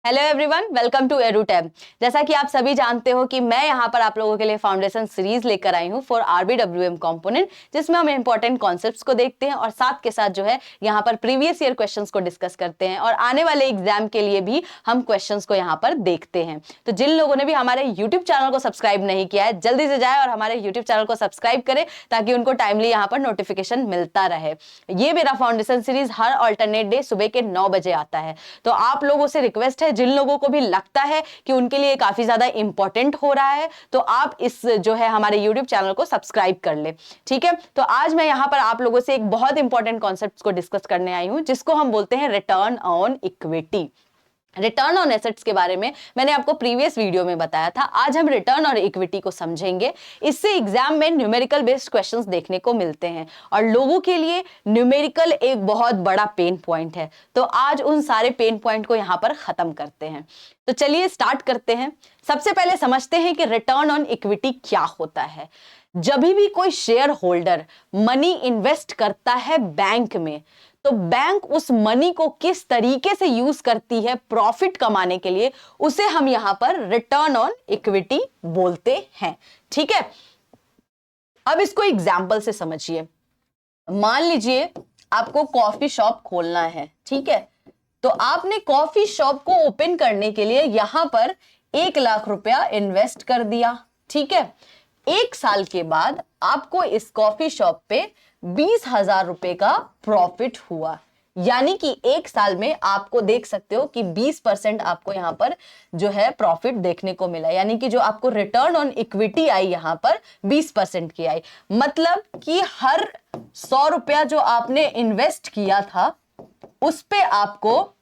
Hello everyone, welcome to Edutab. जैसा कि आप सभी जानते हो कि मैं यहाँ पर आप लोगों के लिए फाउंडेशन सीरीज लेकर आई हूँ फॉर आरबीडब्ल्यूएम कंपोनेंट, जिसमें हम इंपॉर्टेंट कॉन्सेप्ट्स को देखते हैं और साथ के साथ जो है यहाँ पर प्रीवियस ईयर क्वेश्चंस को डिस्कस करते हैं और आने वाले एग्जाम के लिए भी हम क्वेश्चंस को यहाँ पर देखते हैं। तो जिन लोगों ने भी हमारे यूट्यूब चैनल को सब्सक्राइब नहीं किया है, जल्दी से जाए और हमारे यूट्यूब चैनल को सब्सक्राइब करें ताकि उनको टाइमली यहाँ पर नोटिफिकेशन मिलता रहे। ये मेरा फाउंडेशन सीरीज हर अल्टरनेट डे सुबह के 9 बजे आता है। तो आप लोगों से रिक्वेस्ट है, जिन लोगों को भी लगता है कि उनके लिए काफी ज्यादा इंपॉर्टेंट हो रहा है, तो आप इस जो है हमारे YouTube चैनल को सब्सक्राइब कर ले। ठीक है, तो आज मैं यहां पर आप लोगों से एक बहुत इंपॉर्टेंट कॉन्सेप्ट को डिस्कस करने आई हूं, जिसको हम बोलते हैं return on equity. Return on assets के बारे में मैंने आपको प्रीवियस वीडियो में बताया था। आज हम रिटर्न ऑन इक्विटी को समझेंगे। इससे एग्जाम में न्यूमेरिकल बेस्ड क्वेश्चंस देखने को मिलते हैं और लोगों के लिए न्यूमेरिकल एक बहुत बड़ा पेन पॉइंट है। तो आज उन सारे पेन पॉइंट को यहां पर खत्म करते हैं। तो चलिए स्टार्ट करते हैं। सबसे पहले समझते हैं कि रिटर्न ऑन इक्विटी क्या होता है। जब भी कोई शेयर होल्डर मनी इन्वेस्ट करता है बैंक में, तो बैंक उस मनी को किस तरीके से यूज करती है प्रॉफिट कमाने के लिए, उसे हम यहां पर रिटर्न ऑन इक्विटी बोलते हैं। ठीक है, अब इसको एग्जांपल से समझिए। मान लीजिए आपको कॉफी शॉप खोलना है। ठीक है, तो आपने कॉफी शॉप को ओपन करने के लिए यहां पर 1 लाख रुपया इन्वेस्ट कर दिया। ठीक है, 1 साल के बाद आपको इस कॉफी शॉप पे 20,000 रुपए का प्रॉफिट हुआ। यानी कि 1 साल में आपको देख सकते हो कि 20% आपको यहां पर जो है प्रॉफिट देखने को मिला। यानी कि जो आपको रिटर्न ऑन इक्विटी आई यहां पर 20% की आई। मतलब कि हर 100 रुपया जो आपने इन्वेस्ट किया था उस पे आपको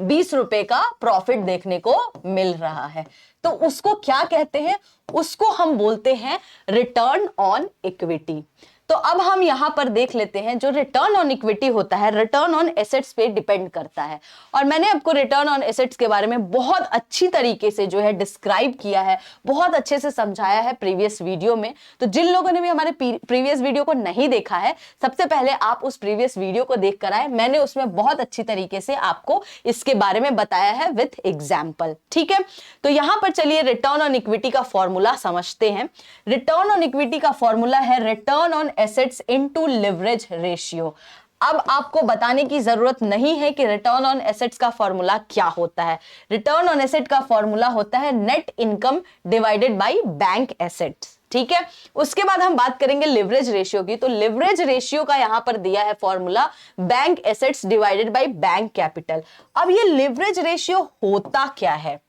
20 रुपए का प्रॉफिट देखने को मिल रहा है। तो उसको क्या कहते हैं? उसको हम बोलते हैं रिटर्न ऑन इक्विटी। तो अब हम यहां पर देख लेते हैं, जो रिटर्न ऑन इक्विटी होता है रिटर्न ऑन एसेट्स पे डिपेंड करता है। और मैंने आपको रिटर्न ऑन एसेट्स के बारे में बहुत अच्छी तरीके से जो है डिस्क्राइब किया है, बहुत अच्छे से समझाया है प्रीवियस वीडियो में। तो जिन लोगों ने भी हमारे प्रीवियस वीडियो को नहीं देखा है, सबसे पहले आप उस प्रीवियस वीडियो को देख कर आए। मैंने उसमें बहुत अच्छी तरीके से आपको इसके बारे में बताया है विथ एग्जाम्पल। ठीक है, तो यहां पर चलिए रिटर्न ऑन इक्विटी का फॉर्मूला समझते हैं। रिटर्न ऑन इक्विटी का फॉर्मूला है return on assets into leverage ratio. अब आपको बताने की जरूरत नहीं है कि रिटर्न ऑन एसेट्स का फॉर्मूला क्या होता है। रिटर्न ऑन एसेट का फॉर्मूला होता है net income divided by bank assets. ठीक है, उसके बाद हम बात करेंगे लिवरेज रेशियो की। तो लिवरेज रेशियो का यहां पर दिया है formula bank assets divided by bank capital. अब ये लिवरेज रेशियो होता क्या है?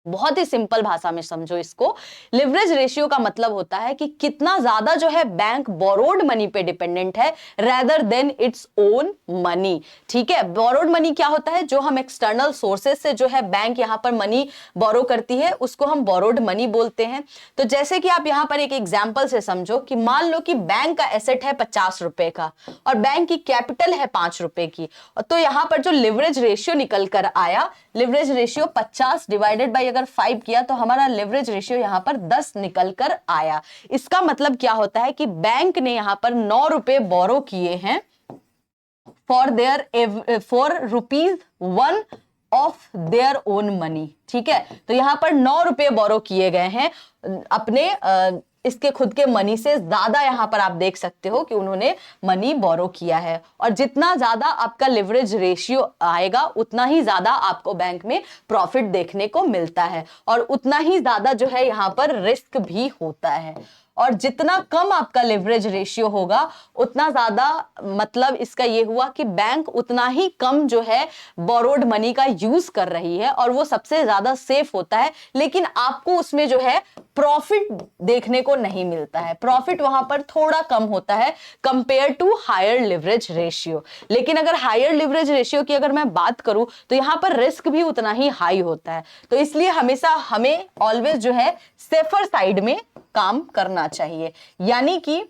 बहुत ही सिंपल भाषा में समझो इसको। लिवरेज रेशियो का मतलब होता है कि कितना ज्यादा जो है बैंक बोरोड मनी पे डिपेंडेंट है rather than its own money. ठीक है, बोरोड मनी क्या होता है? जो हम एक्सटर्नल सोर्सेस से जो है बैंक यहां पर मनी बोरो करती है, उसको हम बोरोड मनी बोलते हैं। तो जैसे कि आप यहां पर एक एग्जांपल से समझो कि मान लो कि बैंक का एसेट है 50 रुपए का और बैंक की कैपिटल है 5 रुपए की। तो यहां पर जो लिवरेज रेशियो निकल कर आया, लिवरेज रेशियो 50 डिवाइडेड बाय अगर 5 किया तो हमारा लिवरेज रेशियो यहां पर 10 निकल कर आया। इसका मतलब क्या होता है कि बैंक ने यहां पर 9 रुपए बोरो किए हैं for ₹1 of their own money. ठीक है, तो यहां पर 9 रुपए बोरो किए गए हैं अपने इसके खुद के मनी से। ज्यादा यहां पर आप देख सकते हो कि उन्होंने मनी बोरो किया है। और जितना ज्यादा आपका लिवरेज रेशियो आएगा, उतना ही ज्यादा आपको बैंक में प्रॉफिट देखने को मिलता है और उतना ही ज्यादा जो है यहां पर रिस्क भी होता है। और जितना कम आपका लिवरेज रेशियो होगा, उतना ज्यादा मतलब इसका ये हुआ कि बैंक उतना ही कम जो है बोरोड मनी का यूज कर रही है और वो सबसे ज्यादा सेफ होता है। लेकिन आपको उसमें जो है प्रॉफिट देखने को नहीं मिलता है। प्रॉफिट वहां पर थोड़ा कम होता है compare to higher leverage ratio. लेकिन अगर हायर लिवरेज रेशियो की अगर मैं बात करूं तो यहां पर रिस्क भी उतना ही हाई होता है। तो इसलिए हमेशा हमें ऑलवेज जो है सेफर साइड में काम करना चाहिए। यानी कि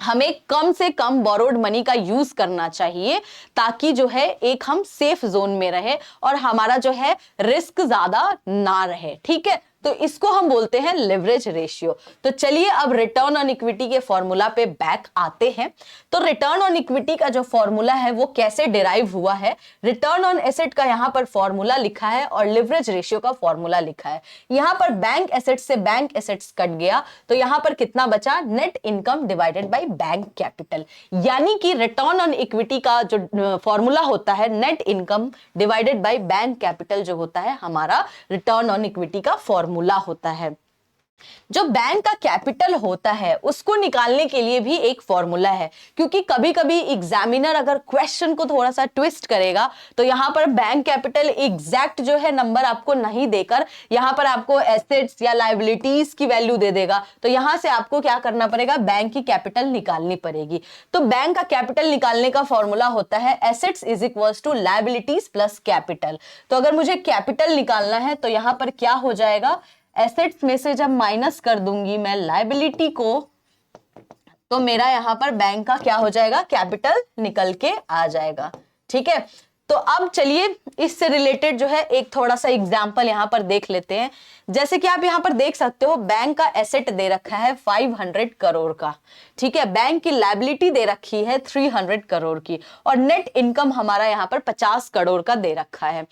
हमें कम से कम बोरोड मनी का यूज करना चाहिए ताकि जो है एक हम सेफ जोन में रहे और हमारा जो है रिस्क ज्यादा ना रहे। ठीक है, तो इसको हम बोलते हैं लिवरेज रेशियो। तो चलिए अब रिटर्न ऑन इक्विटी के फॉर्मूला पे बैक आते हैं। तो रिटर्न ऑन इक्विटी का जो फॉर्मूला है वो कैसे डिराइव हुआ है, रिटर्न ऑन एसेट का यहाँ पर फॉर्मूला लिखा है और लिवरेज रेशियो का फॉर्मूला लिखा है। यहाँ पर बैंक एसेट्स से बैंक एसेट्स कट गया तो यहाँ पर कितना बचा, net income divided by bank capital. यानी कि रिटर्न ऑन इक्विटी का जो फॉर्मूला होता है net income divided by bank capital जो होता है हमारा रिटर्न ऑन इक्विटी का फॉर्मूला होता है। जो बैंक का कैपिटल होता है उसको निकालने के लिए भी एक फॉर्मूला है, क्योंकि कभी कभी एग्जामिनर अगर क्वेश्चन को थोड़ा सा ट्विस्ट करेगा तो यहां पर बैंक कैपिटल एग्जैक्ट जो है नंबर आपको नहीं देकर यहां पर आपको एसेट्स या लायबिलिटीज की वैल्यू दे देगा। तो यहां से आपको क्या करना पड़ेगा, बैंक की कैपिटल निकालनी पड़ेगी। तो बैंक का कैपिटल निकालने का फॉर्मूला होता है assets is equals to liabilities plus capital. तो अगर मुझे कैपिटल निकालना है तो यहां पर क्या हो जाएगा, एसेट्स में से जब माइनस कर दूंगी मैं लायबिलिटी को तो मेरा यहां पर बैंक का क्या हो जाएगा, कैपिटल निकल के आ जाएगा। ठीक है, तो अब चलिए इससे रिलेटेड जो है एक थोड़ा सा एग्जांपल यहां पर देख लेते हैं। जैसे कि आप यहां पर देख सकते हो बैंक का एसेट दे रखा है 500 करोड़ का, ठीक है, बैंक की लायबिलिटी दे रखी है 300 करोड़ की और नेट इनकम हमारा यहां पर 50 करोड़ का दे रखा है।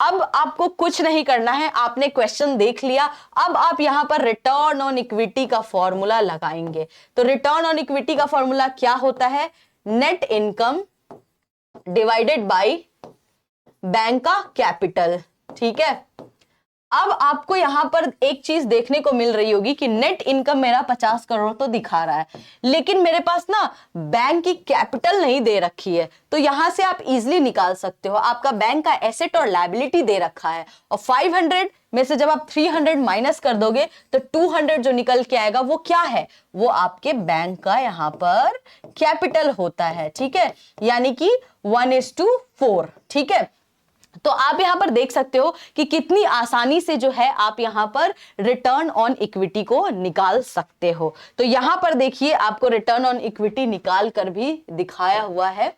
अब आपको कुछ नहीं करना है, आपने क्वेश्चन देख लिया, अब आप यहां पर रिटर्न ऑन इक्विटी का फॉर्मूला लगाएंगे। तो रिटर्न ऑन इक्विटी का फॉर्मूला क्या होता है, net income divided by bank का कैपिटल। ठीक है, अब आपको यहां पर एक चीज देखने को मिल रही होगी कि नेट इनकम मेरा 50 करोड़ तो दिखा रहा है, लेकिन मेरे पास ना बैंक की कैपिटल नहीं दे रखी है। तो यहां से आप इजीली निकाल सकते हो, आपका बैंक का एसेट और लायबिलिटी दे रखा है और 500 में से जब आप 300 माइनस कर दोगे तो 200 जो निकल के आएगा वो क्या है, वो आपके बैंक का यहां पर कैपिटल होता है। ठीक है, यानी कि 1:4। ठीक है, तो आप यहां पर देख सकते हो कि कितनी आसानी से जो है आप यहां पर रिटर्न ऑन इक्विटी को निकाल सकते हो। तो यहां पर देखिए आपको रिटर्न ऑन इक्विटी निकाल कर भी दिखाया हुआ है,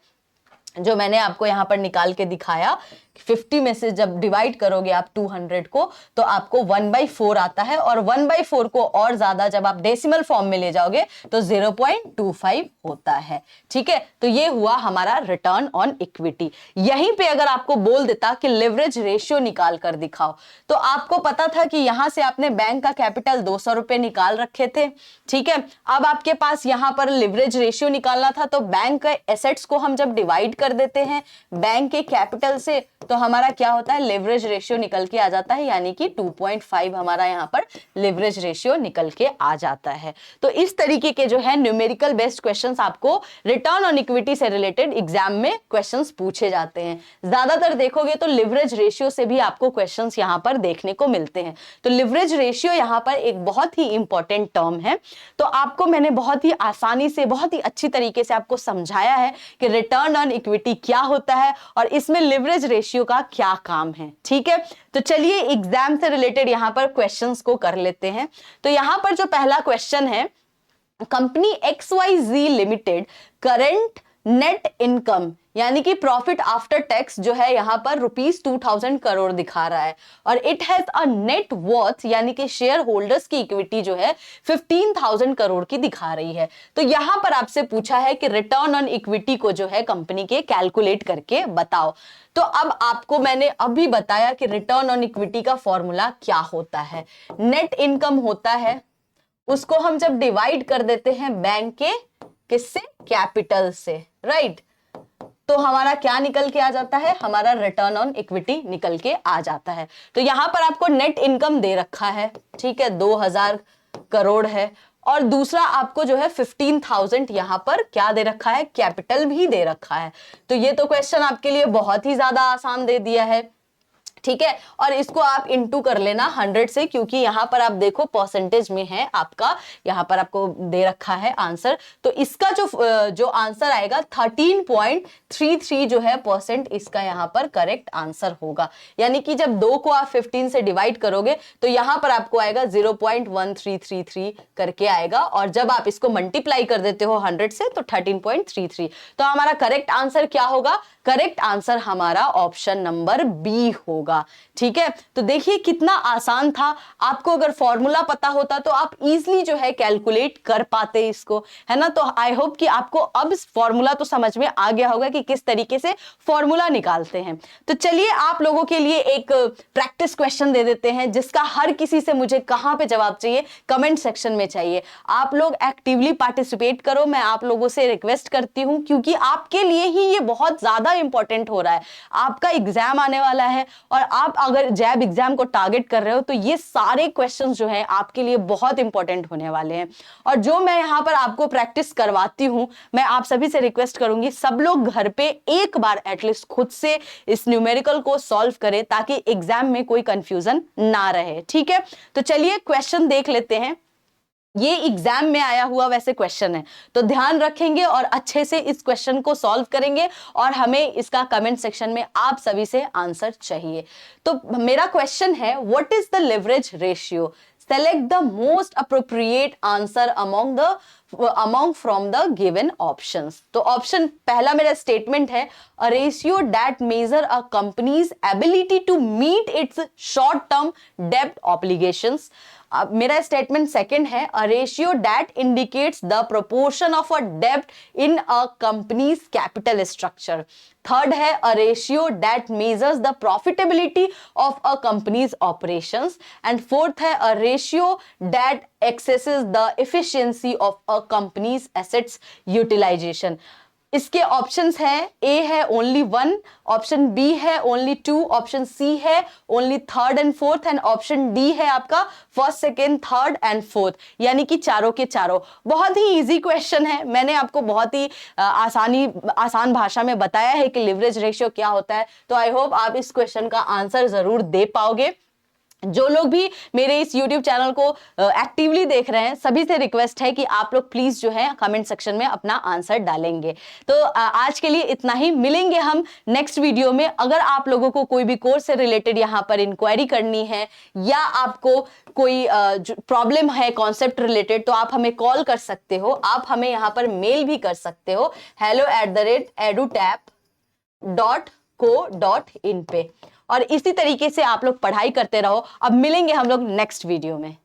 जो मैंने आपको यहां पर निकाल के दिखाया। 50 में से जब डिवाइड करोगे आप 200 को तो आपको 1/4 आता है और 1/4 को और ज्यादा जब आप डेसिमल फॉर्म में ले जाओगे तो 0.25 होता है। ठीक है, तो ये हुआ हमारा रिटर्न ऑन इक्विटी। यहीं पे अगर आपको बोल देता कि लिवरेज रेशियो निकाल कर दिखाओ तो आपको पता था कि यहां से आपने बैंक का कैपिटल 200 रुपए निकाल रखे थे। ठीक है, अब आपके पास यहां पर लिवरेज रेशियो निकालना था, तो बैंक के एसेट्स को हम जब डिवाइड कर देते हैं बैंक के कैपिटल से तो हमारा क्या होता है, लिवरेज रेशियो निकल के आ जाता है, यानी कि 2.5 हमारा यहां पर लिवरेज रेशियो निकल के आ जाता है। तो इस तरीके के जो है न्यूमेरिकल बेस्ड क्वेश्चंस आपको रिटर्न ऑन इक्विटी से रिलेटेड एग्जाम में क्वेश्चंस पूछे जाते हैं। ज्यादातर देखोगे तो लिवरेज रेशियो से भी आपको क्वेश्चंस यहां पर देखने को मिलते हैं। तो लिवरेज रेशियो यहां पर एक बहुत ही इंपॉर्टेंट टर्म है। तो आपको मैंने बहुत ही आसानी से बहुत ही अच्छी तरीके से आपको समझाया है कि रिटर्न ऑन इक्विटी क्या होता है और इसमें लिवरेज रेशियो का क्या काम है। ठीक है, तो चलिए एग्जाम से रिलेटेड यहां पर क्वेश्चंस को कर लेते हैं। तो यहां पर जो पहला क्वेश्चन है, company XYZ limited current net income यानी कि प्रॉफिट आफ्टर टैक्स जो है यहां पर ₹2000 करोड़ दिखा रहा है और it has a net worth यानी कि शेयर होल्डर्स की इक्विटी जो है 15,000 करोड़ की दिखा रही है। तो यहां पर आपसे पूछा है कि रिटर्न ऑन इक्विटी को जो है कंपनी के कैलकुलेट करके बताओ। तो अब आपको मैंने अभी बताया कि रिटर्न ऑन इक्विटी का फॉर्मूला क्या होता है, नेट इनकम होता है, उसको हम जब डिवाइड कर देते हैं बैंक के किससे, कैपिटल से, राइट, तो हमारा क्या निकल के आ जाता है, हमारा रिटर्न ऑन इक्विटी निकल के आ जाता है। तो यहां पर आपको नेट इनकम दे रखा है, ठीक है, 2000 करोड़ है और दूसरा आपको जो है 15,000 यहां पर क्या दे रखा है, कैपिटल भी दे रखा है। तो ये तो क्वेश्चन आपके लिए बहुत ही ज्यादा आसान दे दिया है। ठीक है, और इसको आप इनटू कर लेना 100 से, क्योंकि यहां पर आप देखो परसेंटेज में है आपका, यहां पर आपको दे रखा है आंसर। तो इसका जो आंसर आएगा 13.33 जो है परसेंट इसका यहां पर करेक्ट आंसर होगा। यानी कि जब 2 को आप 15 से डिवाइड करोगे तो यहां पर आपको आएगा 0.1333 करके आएगा और जब आप इसको मल्टीप्लाई कर देते हो 100 से तो 13.33। तो हमारा करेक्ट आंसर क्या होगा, करेक्ट आंसर हमारा ऑप्शन नंबर बी होगा। होगा। ठीक है, तो देखिए कितना आसान था। आपको अगर फॉर्मूला पता होता तो आप इजीली जो है कैलकुलेट कर पाते इसको, है ना। तो आई होप कि आपको अब फॉर्मूला तो समझ में आ गया होगा कि किस तरीके से फॉर्मूला निकालते हैं। तो चलिए आप लोगों के लिए एक प्रैक्टिस क्वेश्चन दे देते हैं, जिसका हर किसी से मुझे कहां पे जवाब चाहिए, कमेंट सेक्शन में चाहिए। आप लोग एक्टिवली पार्टिसिपेट करो, मैं आप लोगों से रिक्वेस्ट करती हूं, क्योंकि आपके लिए ही ये बहुत ज्यादा इंपॉर्टेंट हो रहा है। आपका एग्जाम आने वाला है और आप अगर जैब एग्जाम को टारगेट कर रहे हो तो ये सारे क्वेश्चंस जो हैं आपके लिए बहुत इंपॉर्टेंट होने वाले हैं। और जो मैं यहां पर आपको प्रैक्टिस करवाती हूं, मैं आप सभी से रिक्वेस्ट करूंगी सब लोग घर पे एक बार एटलीस्ट खुद से इस न्यूमेरिकल को सॉल्व करें, ताकि एग्जाम में कोई कंफ्यूजन ना रहे। ठीक है, तो चलिए क्वेश्चन देख लेते हैं। ये एग्जाम में आया हुआ वैसे क्वेश्चन है, तो ध्यान रखेंगे और अच्छे से इस क्वेश्चन को सॉल्व करेंगे, और हमें इसका कमेंट सेक्शन में आप सभी से आंसर चाहिए। तो मेरा क्वेश्चन है, what is the leverage ratio? Select the most appropriate answer among from the given options. तो ऑप्शन पहला मेरा स्टेटमेंट है, a ratio that measure a company's ability to meet its short term debt obligations. मेरा statement second है, a ratio that indicates the proportion of a debt in a company's capital structure. Third है, a ratio that measures the profitability of a company's operations. And fourth है, a ratio that assesses the efficiency of a company's assets utilization. इसके options हैं, ए है only 1, option B है only 2, option C है only third and fourth, and option D है आपका first, second, third and fourth, यानी कि चारों के चारों। बहुत ही इजी क्वेश्चन है, मैंने आपको बहुत ही आसान भाषा में बताया है कि लिवरेज रेशियो क्या होता है। तो आई होप आप इस क्वेश्चन का आंसर जरूर दे पाओगे। जो लोग भी मेरे इस YouTube चैनल को एक्टिवली देख रहे हैं, सभी से रिक्वेस्ट है कि आप लोग प्लीज जो है कमेंट सेक्शन में अपना आंसर डालेंगे। तो आज के लिए इतना ही, मिलेंगे हम नेक्स्ट वीडियो में। अगर आप लोगों को कोई भी कोर्स से रिलेटेड यहाँ पर इंक्वायरी करनी है, या आपको कोई प्रॉब्लम है कॉन्सेप्ट रिलेटेड, तो आप हमें कॉल कर सकते हो, आप हमें यहाँ पर मेल भी कर सकते हो, hello@edutap.co.in पे। और इसी तरीके से आप लोग पढ़ाई करते रहो। अब मिलेंगे हम लोग नेक्स्ट वीडियो में।